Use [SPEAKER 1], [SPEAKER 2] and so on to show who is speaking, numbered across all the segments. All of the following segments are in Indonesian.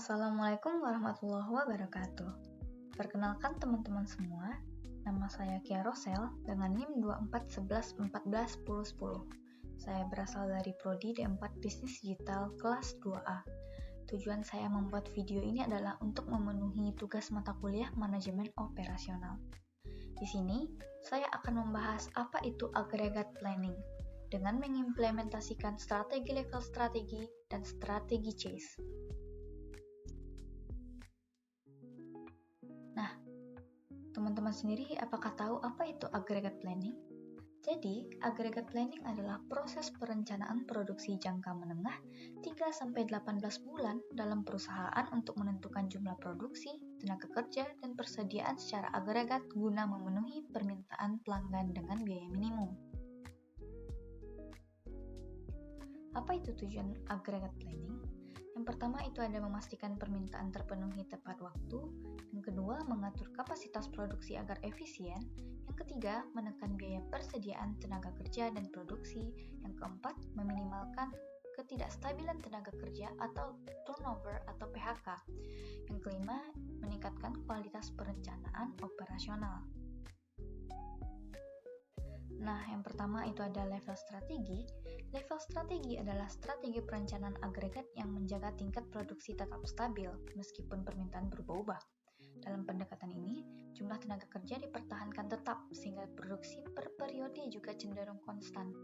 [SPEAKER 1] Assalamualaikum warahmatullahi wabarakatuh. Perkenalkan teman-teman semua, nama saya Kia Rosel dengan NIM 2411141010. Saya berasal dari Prodi D4 Bisnis Digital kelas 2A. Tujuan saya membuat video ini adalah untuk memenuhi tugas mata kuliah manajemen operasional. Di sini, saya akan membahas apa itu aggregate planning dengan mengimplementasikan strategi level strategi dan strategi chase. Nah, teman-teman sendiri apakah tahu apa itu aggregate planning? Jadi, aggregate planning adalah proses perencanaan produksi jangka menengah 3-18 bulan dalam perusahaan untuk menentukan jumlah produksi, tenaga kerja, dan persediaan secara agregat guna memenuhi permintaan pelanggan dengan biaya minimum. Apa itu tujuan aggregate planning? Yang pertama itu ada memastikan permintaan terpenuhi tepat waktu. Yang kedua, mengatur kapasitas produksi agar efisien. Yang ketiga, menekan biaya persediaan tenaga kerja dan produksi. Yang keempat, meminimalkan ketidakstabilan tenaga kerja atau turnover atau PHK. Yang kelima, meningkatkan kualitas perencanaan operasional. Nah, yang pertama itu ada level strategi. Level strategi adalah strategi perencanaan agregat yang menjaga tingkat produksi tetap stabil meskipun permintaan berubah-ubah. Dalam pendekatan ini, jumlah tenaga kerja dipertahankan tetap sehingga produksi per periode juga cenderung konstan.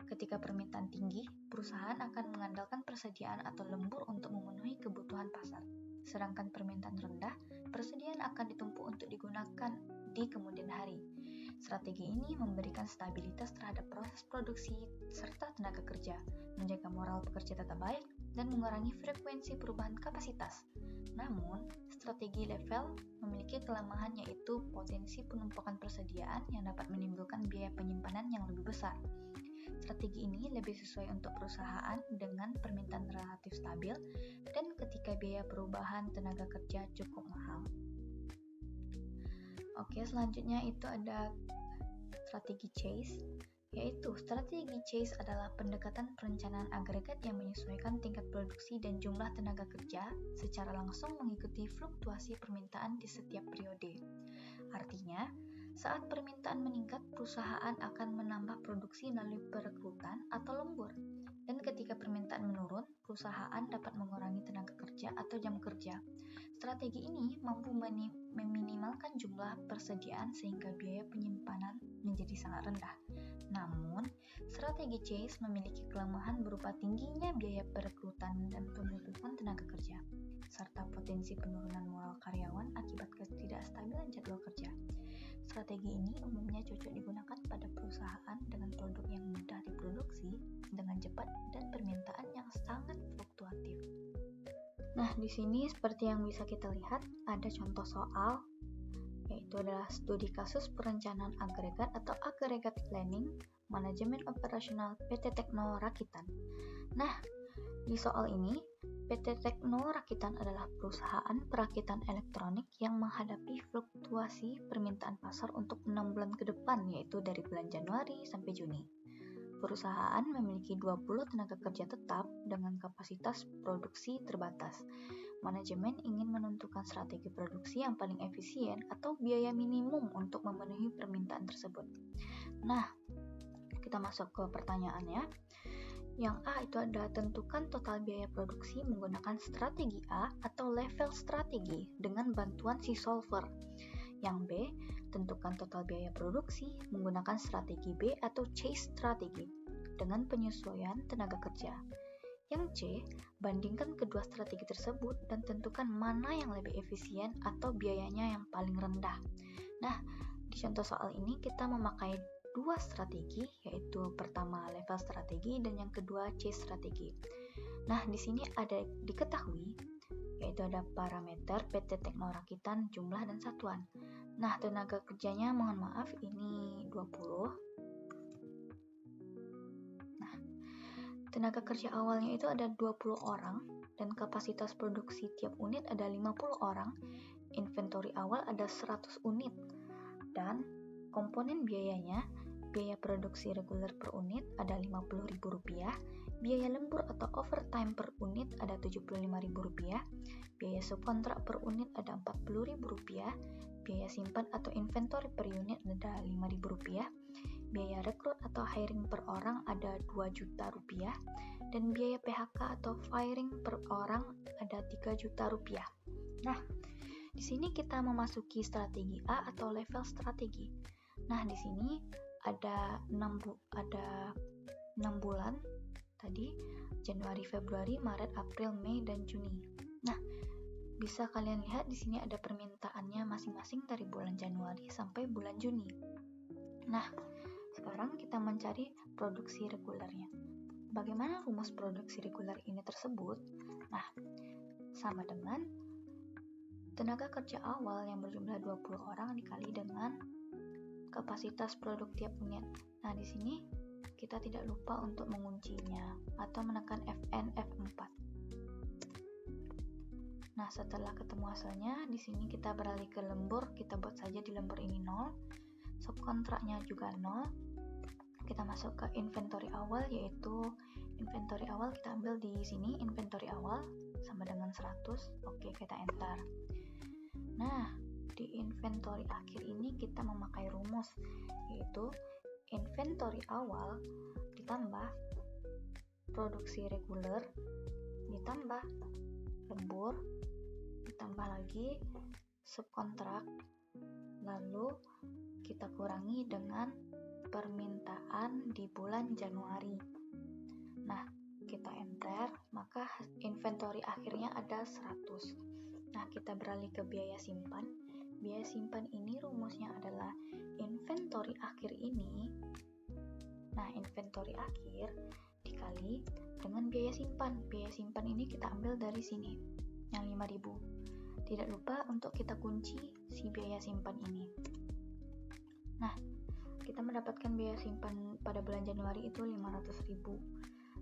[SPEAKER 1] Ketika permintaan tinggi, perusahaan akan mengandalkan persediaan atau lembur untuk memenuhi kebutuhan pasar. Sedangkan permintaan rendah, persediaan akan ditumpuk untuk digunakan di kemudian hari. Strategi ini memberikan stabilitas terhadap proses produksi serta tenaga kerja, menjaga moral pekerja tetap baik, dan mengurangi frekuensi perubahan kapasitas. Namun, strategi level memiliki kelemahan yaitu potensi penumpukan persediaan yang dapat menimbulkan biaya penyimpanan yang lebih besar. Strategi ini lebih sesuai untuk perusahaan dengan permintaan relatif stabil dan ketika biaya perubahan tenaga kerja cukup mahal. Oke, selanjutnya itu ada strategi chase, yaitu strategi chase adalah pendekatan perencanaan agregat yang menyesuaikan tingkat produksi dan jumlah tenaga kerja secara langsung mengikuti fluktuasi permintaan di setiap periode. Artinya, saat permintaan meningkat, perusahaan akan menambah produksi melalui perekrutan atau lembur. Dan ketika permintaan menurun, perusahaan dapat mengurangi tenaga kerja atau jam kerja. Strategi ini mampu meminimalkan jumlah persediaan sehingga biaya penyimpanan menjadi sangat rendah. Namun, strategi chase memiliki kelemahan berupa tingginya biaya perekrutan dan pembentukan tenaga kerja, serta potensi penurunan moral karyawan akibat ketidakstabilan jadwal kerja. Strategi ini umumnya cocok digunakan pada perusahaan dengan produk yang mudah diproduksi dengan cepat dan permintaan yang sangat fluktuatif. Nah, di sini seperti yang bisa kita lihat, ada contoh soal, yaitu adalah studi kasus perencanaan agregat atau aggregate planning, manajemen operasional PT Tekno Rakitan. Nah, di soal ini, PT Tekno Rakitan adalah perusahaan perakitan elektronik yang menghadapi fluktuasi permintaan pasar untuk 6 bulan ke depan, yaitu dari bulan Januari sampai Juni. Perusahaan memiliki 20 tenaga kerja tetap dengan kapasitas produksi terbatas. Manajemen ingin menentukan strategi produksi yang paling efisien atau biaya minimum untuk memenuhi permintaan tersebut. Nah, kita masuk ke pertanyaannya. Yang A itu ada tentukan total biaya produksi menggunakan strategi A atau level strategi dengan bantuan si solver. Yang B, tentukan total biaya produksi menggunakan strategi B atau chase strategi dengan penyesuaian tenaga kerja. Yang C, bandingkan kedua strategi tersebut dan tentukan mana yang lebih efisien atau biayanya yang paling rendah. Nah, di contoh soal ini kita memakai dua strategi, yaitu pertama level strategi dan yang kedua chase strategi. Nah, di sini ada diketahui, yaitu ada parameter PT Tekno Rakitan, jumlah dan satuan. Nah, tenaga kerjanya mohon maaf ini 20. Nah, tenaga kerja awalnya itu ada 20 orang dan kapasitas produksi tiap unit ada 50 orang. Inventory awal ada 100 unit dan komponen biayanya, biaya produksi reguler per unit ada Rp50.000, Biaya lembur atau overtime per unit ada Rp75.000, biaya subkontrak per unit ada Rp40.000, biaya simpan atau inventory per unit ada Rp5.000, biaya rekrut atau hiring per orang ada Rp2 juta, dan biaya PHK atau firing per orang ada Rp3 juta. Nah, di sini kita memasuki strategi A atau level strategi. Nah, di sini ada 6 bulan tadi, Januari, Februari, Maret, April, Mei, dan Juni. Nah, bisa kalian lihat di sini ada permintaannya masing-masing dari bulan Januari sampai bulan Juni. Nah, sekarang kita mencari produksi regulernya. Bagaimana rumus produksi reguler ini tersebut? Nah, sama dengan tenaga kerja awal yang berjumlah 20 orang dikali dengan kapasitas produk tiap unit. Nah, di sini kita tidak lupa untuk menguncinya atau menekan Fn F4. Nah, setelah ketemu hasilnya, di sini kita beralih ke lembur, kita buat saja di lembur ini 0. Subkontraknya juga 0. Kita masuk ke inventory awal, yaitu inventory awal kita ambil di sini, inventory awal sama dengan 100. Oke, kita enter. Nah, di inventory akhir ini kita memakai rumus, yaitu inventory awal ditambah produksi reguler ditambah lembur ditambah lagi subkontrak, lalu kita kurangi dengan permintaan di bulan Januari. Nah, kita enter, maka inventory akhirnya ada 100. Nah, kita beralih ke biaya simpan. Biaya simpan ini rumusnya adalah inventory akhir ini. Nah, inventory akhir dikali dengan biaya simpan. Biaya simpan ini kita ambil dari sini, yang 5.000. Tidak lupa untuk kita kunci si biaya simpan ini. Nah, kita mendapatkan biaya simpan pada bulan Januari itu 500.000.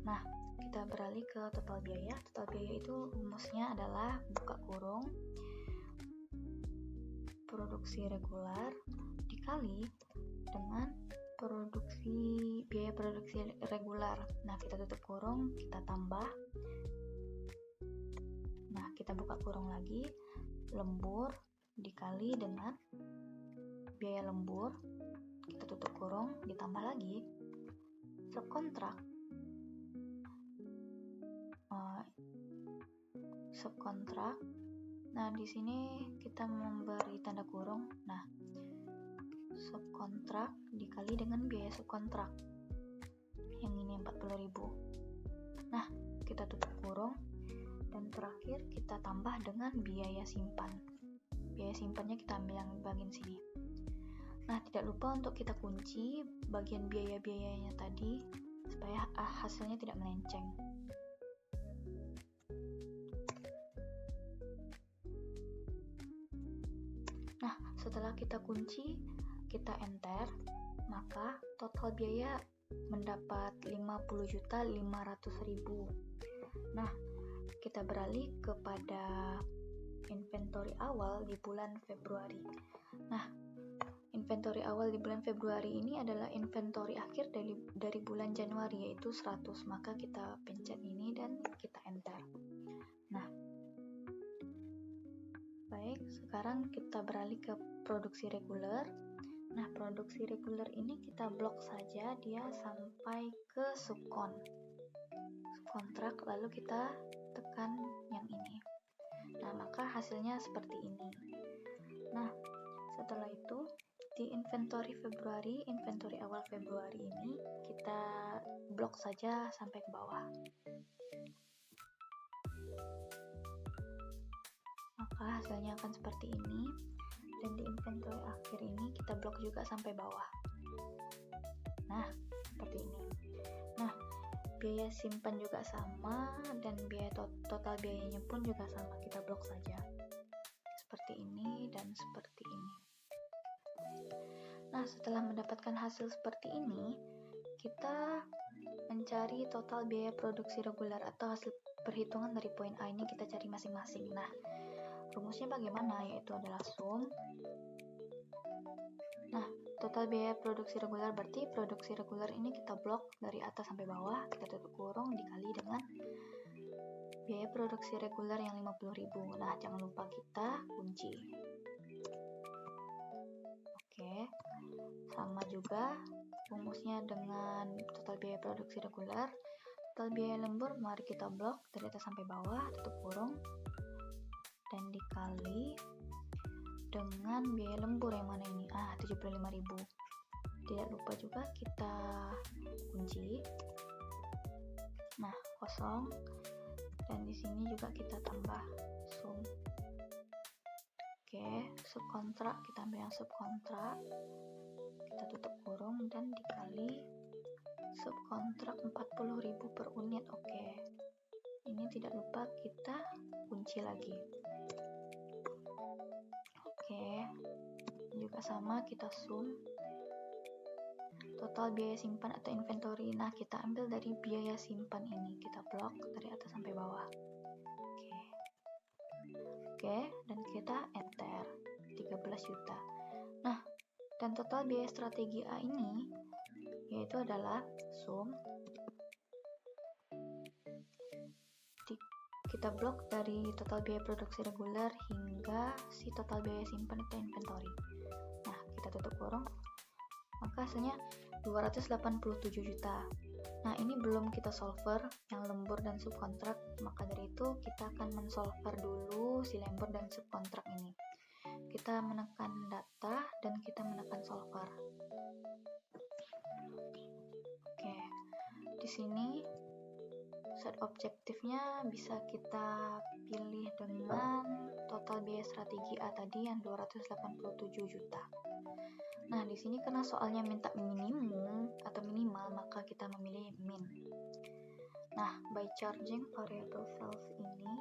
[SPEAKER 1] Nah, kita beralih ke total biaya. Total biaya itu rumusnya adalah buka kurung produksi reguler dikali dengan biaya produksi reguler. Nah, kita tutup kurung, kita tambah. Nah, kita buka kurung lagi, lembur dikali dengan biaya lembur, kita tutup kurung, ditambah lagi subkontrak. Nah, di sini kita memberi tanda kurung. Nah, subkontrak dikali dengan biaya subkontrak. Yang ini 40.000. Nah, kita tutup kurung dan terakhir kita tambah dengan biaya simpan. Biaya simpannya kita ambil yang bagian sini. Nah, tidak lupa untuk kita kunci bagian biaya-biayanya tadi supaya hasilnya tidak melenceng. Nah, setelah kita kunci, kita enter, maka total biaya mendapat 50.500.000. Nah, kita beralih kepada inventory awal di bulan Februari. Nah, inventory awal di bulan Februari ini adalah inventory akhir dari bulan Januari, yaitu 100. Maka kita pencet ini dan kita enter. Nah, baik, sekarang kita beralih ke produksi reguler. Nah, produksi reguler ini kita blok saja dia sampai ke subkontrak, lalu kita tekan yang ini. Nah, maka hasilnya seperti ini. Nah, setelah itu di inventory Februari, inventory awal Februari ini kita blok saja sampai ke bawah. Maka hasilnya akan seperti ini. Dan di inventory akhir ini kita blok juga sampai bawah. Nah, seperti ini. Nah, biaya simpan juga sama dan biaya total biayanya pun juga sama, kita blok saja. Seperti ini dan seperti ini. Nah, setelah mendapatkan hasil seperti ini, kita mencari total biaya produksi reguler atau hasil perhitungan dari poin A ini kita cari masing-masing. Nah, rumusnya bagaimana? Yaitu adalah sum. Nah, total biaya produksi reguler, berarti produksi reguler ini kita blok dari atas sampai bawah, kita tutup kurung dikali dengan biaya produksi reguler yang 50.000. Nah, jangan lupa kita kunci. Oke, sama juga rumusnya dengan total biaya produksi reguler. Total biaya lembur, mari kita blok dari atas sampai bawah, tutup kurung, dan dikali dengan biaya lembur yang mana ini? 75.000. Tidak lupa juga kita kunci. Nah, kosong. Dan di sini juga kita tambah sum. Oke, subkontrak, kita ambil yang subkontrak. Kita tutup kurung dan dikali subkontrak 40.000 per unit. Oke. Ini tidak lupa kita kunci lagi. Oke, juga sama kita sum total biaya simpan atau inventory. Nah, kita ambil dari biaya simpan ini, kita blok dari atas sampai bawah. Oke, dan kita enter 13 juta. Nah, dan total biaya strategi A ini yaitu adalah sum, kita blok dari total biaya produksi reguler hingga si total biaya simpan atau inventory. Nah, kita tutup kurung, maka hasilnya 287 juta. Nah, ini belum kita solver yang lembur dan subkontrak, maka dari itu kita akan mensolver dulu si lembur dan subkontrak ini. Kita menekan data dan kita menekan solver. Oke, di sini set objektifnya bisa kita pilih dengan total biaya strategi A tadi yang 287 juta. Nah, di sini karena soalnya minta minimum atau minimal, maka kita memilih min. Nah, by charging variable sales ini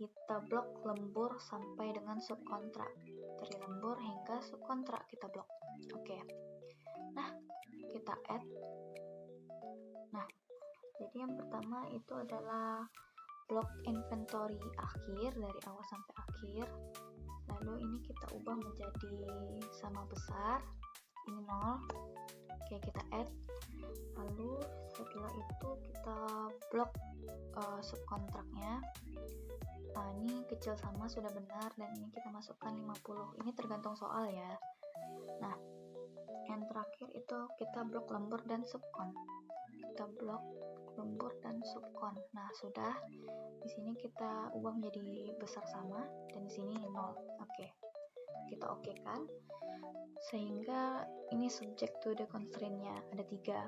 [SPEAKER 1] kita blok lembur sampai dengan subkontrak. Dari lembur hingga subkontrak kita blok. Oke. Nah, kita add. Nah, jadi yang pertama itu adalah blok inventory akhir dari awal sampai akhir. Lalu ini kita ubah menjadi sama besar, ini 0. Oke, kita add. Lalu setelah itu kita blok subkontraknya. Nah, ini kecil sama sudah benar, dan ini kita masukkan 50. Ini tergantung soal ya. Nah, yang terakhir itu kita blok lembur dan subkon. Kita blok lembur dan subkon. Nah, sudah. Di sini kita ubah menjadi besar sama, dan di sini 0. Oke. Kita oke kan? Sehingga ini subject to the constraint-nya ada 3.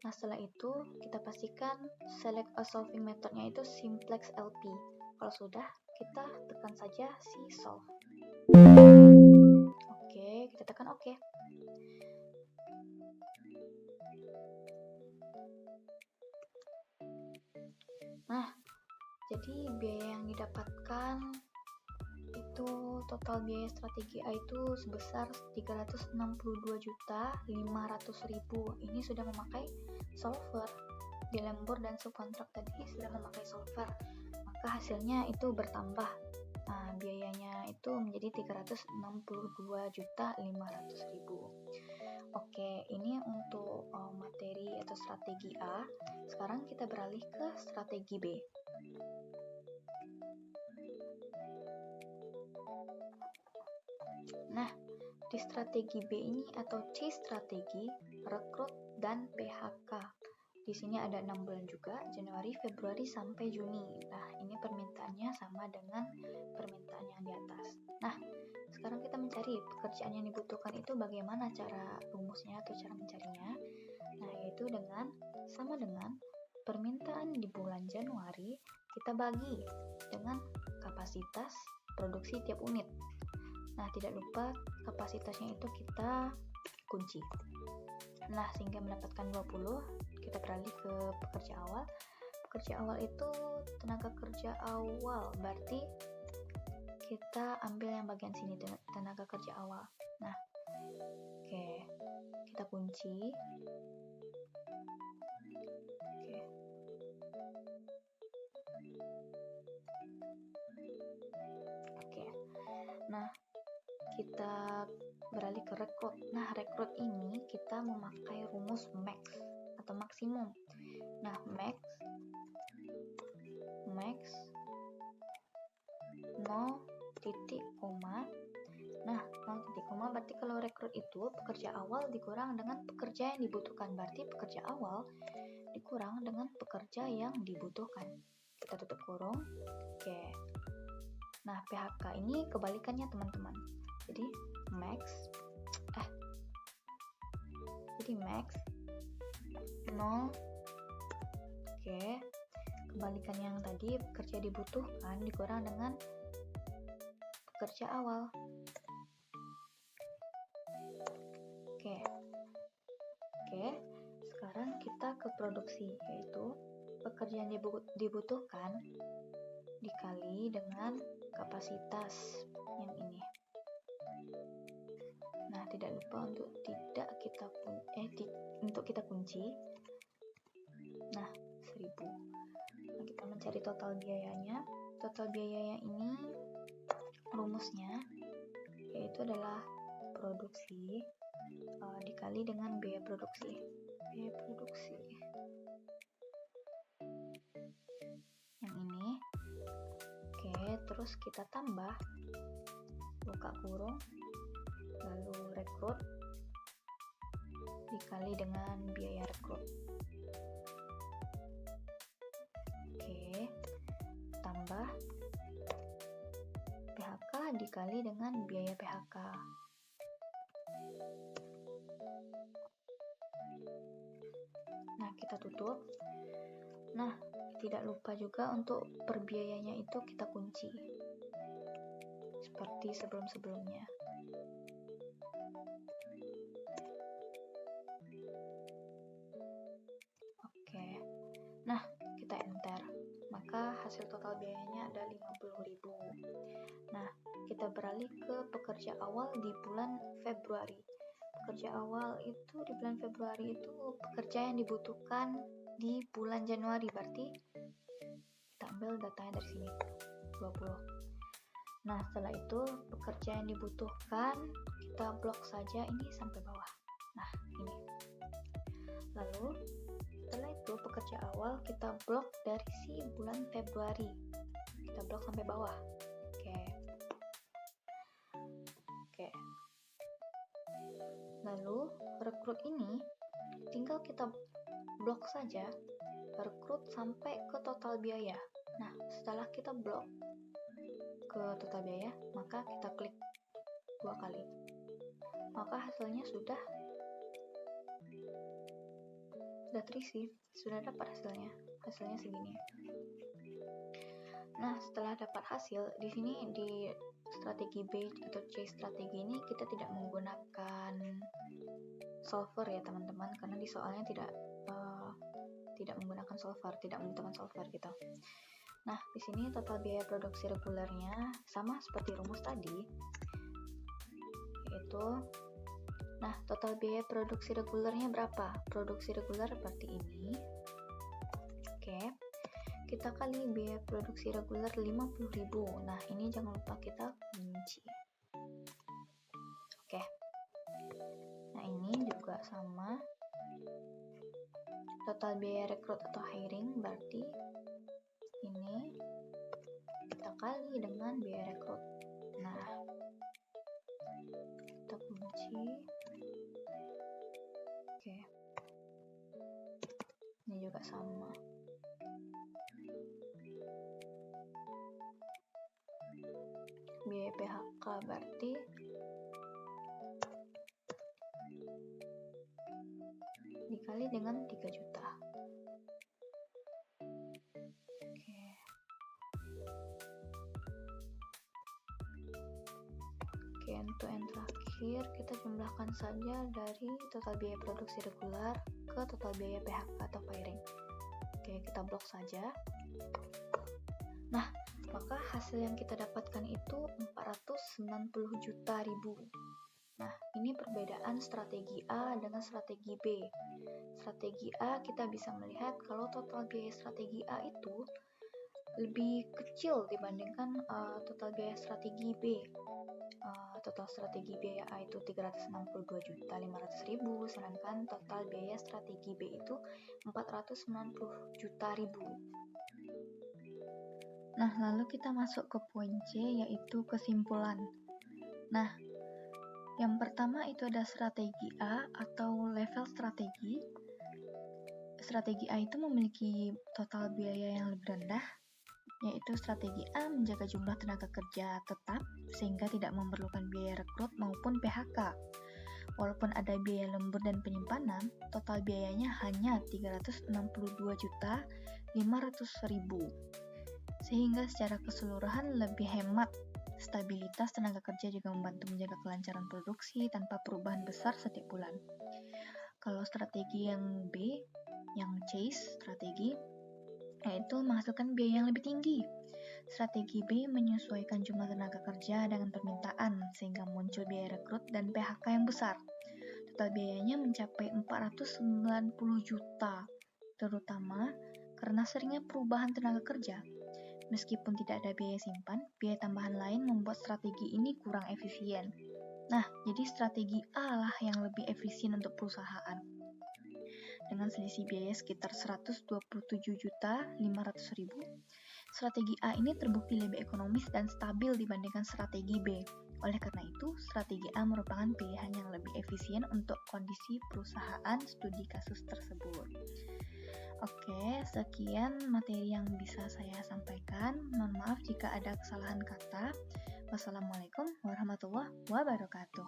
[SPEAKER 1] Nah, setelah itu kita pastikan select a solving methodnya itu simplex LP. Kalau sudah, kita tekan saja si solve. Oke, kita tekan oke. Nah, jadi biaya yang didapatkan itu total biaya strategi A itu sebesar 362.500.000. Ini sudah memakai solver. Di lembur dan subkontrak tadi sudah memakai solver, maka hasilnya itu bertambah. Nah, biayanya itu menjadi 362.500.000. Oke, ini untuk materi atau strategi A. Sekarang kita beralih ke strategi B. Nah, di strategi B ini atau C strategi, rekrut dan PHK. Di sini ada 6 bulan juga, Januari, Februari sampai Juni. Nah, ini permintaannya sama dengan permintaan yang di atas. Nah, sekarang kita mencari pekerjaan yang dibutuhkan itu bagaimana cara rumusnya atau cara mencarinya. Nah, yaitu sama dengan permintaan di bulan Januari kita bagi dengan kapasitas produksi tiap unit. Nah, tidak lupa kapasitasnya itu kita kunci. Nah, sehingga mendapatkan 20, kita beralih ke pekerja awal. Pekerja awal itu tenaga kerja awal, berarti kita ambil yang bagian sini, tenaga kerja awal. Nah, oke, kita kunci. Oke. Nah, kita beralih ke rekrut. Nah, rekrut ini kita memakai rumus max atau maksimum. Nah, max 0 titik koma. Nah, 0 titik koma berarti kalau rekrut itu pekerja awal dikurang dengan pekerja yang dibutuhkan. Berarti pekerja awal dikurang dengan pekerja yang dibutuhkan. Kita tutup kurung. Oke. Nah, PHK ini kebalikannya teman-teman. Jadi max 0. Oke. Kebalikan yang tadi, pekerja dibutuhkan dikurang dengan pekerja awal. Oke. Sekarang kita ke produksi, yaitu pekerja yang dibutuhkan dikali dengan kapasitas yang ini. Nah, tidak lupa untuk kita kunci. Nah, 1000. Nah, kita mencari total biayanya. Total biayanya ini rumusnya yaitu adalah produksi dikali dengan biaya produksi. Yang ini. Oke, terus kita tambah buka kurung, lalu rekrut dikali dengan biaya rekrut. Oke, tambah PHK dikali dengan biaya PHK. Nah, kita tutup. Nah, tidak lupa juga untuk per biayanya itu kita kunci seperti sebelum-sebelumnya. Oke. Nah, kita enter. Maka hasil total biayanya ada 50.000. Nah, kita beralih ke pekerja awal di bulan Februari. Pekerja awal itu di bulan Februari itu pekerja yang dibutuhkan di bulan Januari, berarti kita ambil datanya dari sini 20. Nah, setelah itu pekerja yang dibutuhkan kita blok saja ini sampai bawah. Nah, ini. Lalu setelah itu pekerja awal kita blok dari si bulan Februari, kita blok sampai bawah. Oke. Lalu rekrut ini tinggal kita blok saja, rekrut sampai ke total biaya. Nah, setelah kita blok ke total biaya, maka kita klik 2 kali. Maka hasilnya sudah terisi, sudah dapat hasilnya. Hasilnya segini. Nah, setelah dapat hasil, di sini di strategi B atau C strategi ini kita tidak menggunakan solver ya teman-teman, karena di soalnya tidak menggunakan solver, tidak membutuhkan solver gitu. Nah, di sini total biaya produksi regulernya sama seperti rumus tadi, yaitu total biaya produksi regulernya berapa? Produksi reguler seperti ini. Oke. Kita kali biaya produksi reguler 50.000. Nah, ini jangan lupa kita kunci. Oke. Nah, ini juga sama. Total biaya rekrut atau hiring berarti ini kita kali dengan biaya rekrut. Nah, kita kunci. Oke. Ini juga sama. Biaya PHK berarti dikali dengan 3 juta. Oke, untuk yang terakhir kita jumlahkan saja dari total biaya produksi reguler ke total biaya PHK atau firing. Oke, kita blok saja. Nah, maka hasil yang kita dapatkan itu 490 juta ribu. Nah, ini perbedaan strategi A dengan strategi B. Strategi A kita bisa melihat kalau total biaya strategi A itu lebih kecil dibandingkan total biaya strategi B. Total strategi biaya A itu 362.500.000, sedangkan total biaya strategi B itu 490 juta ribu. Nah, lalu kita masuk ke poin C, yaitu kesimpulan. Nah, yang pertama itu ada strategi A atau level strategi. Strategi A itu memiliki total biaya yang lebih rendah, yaitu strategi A menjaga jumlah tenaga kerja tetap sehingga tidak memerlukan biaya rekrut maupun PHK. Walaupun ada biaya lembur dan penyimpanan, total biayanya hanya 362.500.000. Sehingga secara keseluruhan lebih hemat. Stabilitas tenaga kerja juga membantu menjaga kelancaran produksi tanpa perubahan besar setiap bulan. Kalau strategi yang B, yang chase strategi, yaitu menghasilkan biaya yang lebih tinggi. Strategi B menyesuaikan jumlah tenaga kerja dengan permintaan, sehingga muncul biaya rekrut dan PHK yang besar. Total biayanya mencapai 490 juta, terutama karena seringnya perubahan tenaga kerja. Meskipun tidak ada biaya simpan, biaya tambahan lain membuat strategi ini kurang efisien. Nah, jadi strategi A lah yang lebih efisien untuk perusahaan. Dengan selisih biaya sekitar 127.500.000, strategi A ini terbukti lebih ekonomis dan stabil dibandingkan strategi B. Oleh karena itu, strategi A merupakan pilihan yang lebih efisien untuk kondisi perusahaan studi kasus tersebut. Oke, sekian materi yang bisa saya sampaikan. Mohon maaf jika ada kesalahan kata. Wassalamualaikum warahmatullahi wabarakatuh.